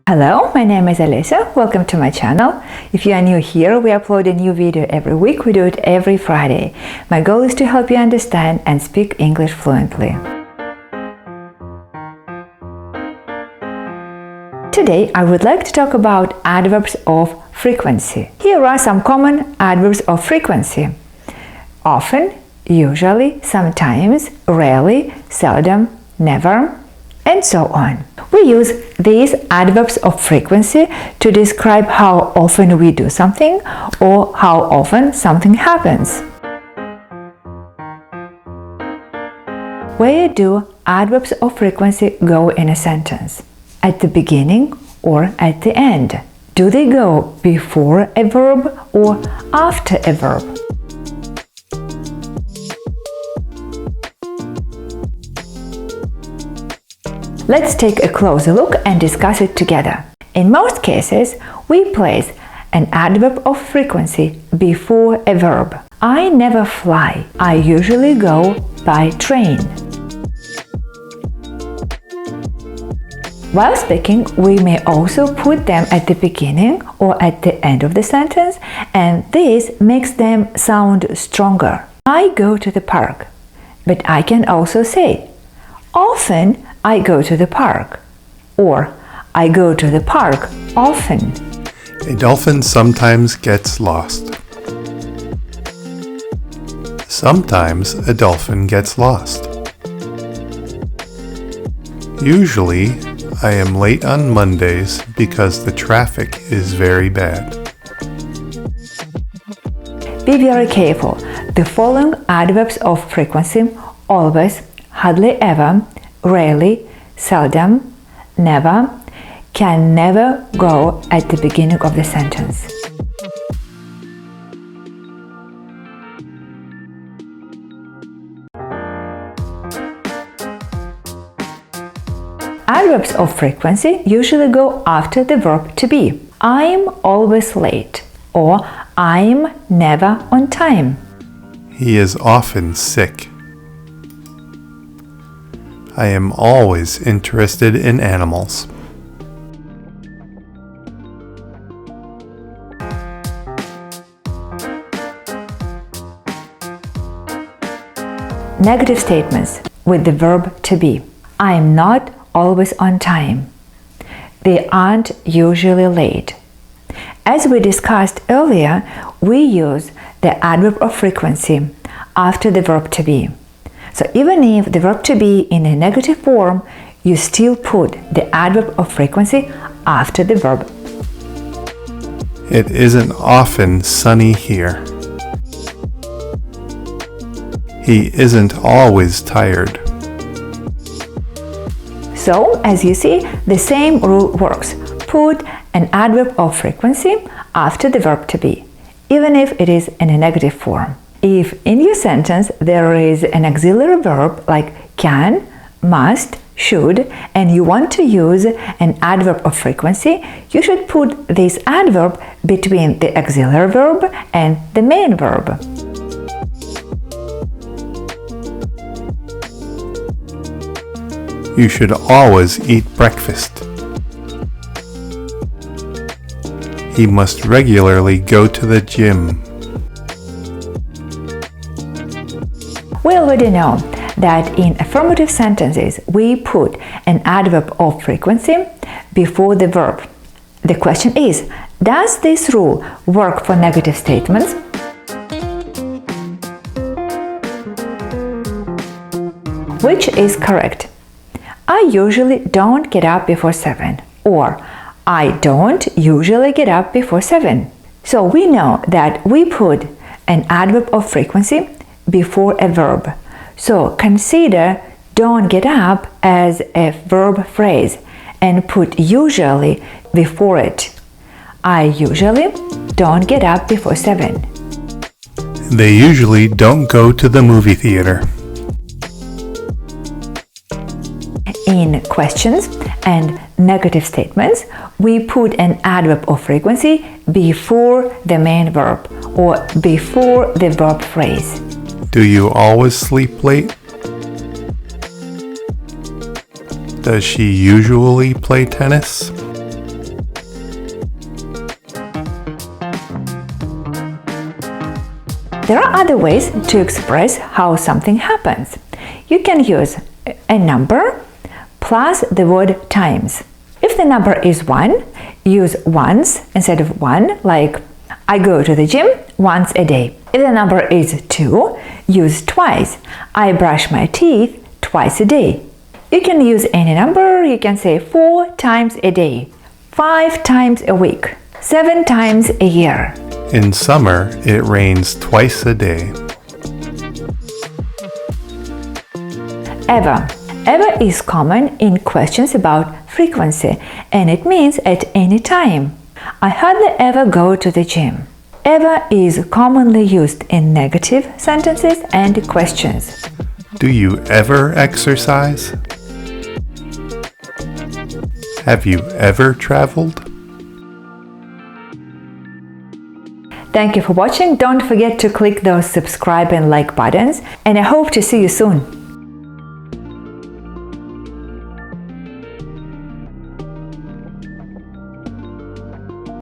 Hello, my name is Alisa. Welcome to my channel. If you are new here, we upload a new video every week. We do it every Friday. My goal is to help you understand and speak English fluently. Today, I would like to talk about adverbs of frequency. Here are some common adverbs of frequency: often, usually, sometimes, rarely, seldom, never, and so on. We use these adverbs of frequency to describe how often we do something or how often something happens. Where do adverbs of frequency go in a sentence? At the beginning or at the end? Do they go before a verb or after a verb? Let's take a closer look and discuss it together. In most cases, we place an adverb of frequency before a verb. I never fly. I usually go by train. While speaking, we may also put them at the beginning or at the end of the sentence, and this makes them sound stronger. I go to the park. But I can also say, often I go to the park, or I go to the park often. A dolphin sometimes gets lost. Sometimes a dolphin gets lost. Usually, I am late on Mondays because the traffic is very bad. Be very careful. The following adverbs of frequency: always, hardly ever, rarely, seldom, never, can never go at the beginning of the sentence. Adverbs of frequency usually go after the verb to be. I'm always late, or I'm never on time. He is often sick. I am always interested in animals. Negative statements with the verb to be. I am not always on time. They aren't usually late. As we discussed earlier, we use the adverb of frequency after the verb to be. So even if the verb to be in a negative form, you still put the adverb of frequency after the verb. It isn't often sunny here. He isn't always tired. So, as you see, the same rule works. Put an adverb of frequency after the verb to be, even if it is in a negative form. If in your sentence there is an auxiliary verb like can, must, should, and you want to use an adverb of frequency, you should put this adverb between the auxiliary verb and the main verb. You should always eat breakfast. He must regularly go to the gym. We already know that in affirmative sentences we put an adverb of frequency before the verb. The question is, does this rule work for negative statements? Which is correct? I usually don't get up before 7, or I don't usually get up before 7. So we know that we put an adverb of frequency before a verb. So consider don't get up as a verb phrase and put usually before it. I usually don't get up before 7. They usually don't go to the movie theater. In questions and negative statements, we put an adverb of frequency before the main verb or before the verb phrase. Do you always sleep late? Does she usually play tennis? There are other ways to express how something happens. You can use a number plus the word times. If the number is 1, use once instead of 1, like I go to the gym once a day. If the number is 2, use twice. I brush my teeth twice a day. You can use any number. You can say 4 times a day, 5 times a week, 7 times a year. In summer, it rains twice a day. Ever. Ever is common in questions about frequency, and it means at any time. I hardly ever go to the gym. Ever is commonly used in negative sentences and questions. Do you ever exercise? Have you ever traveled? Thank you for watching. Don't forget to click those subscribe and like buttons, and I hope to see you soon.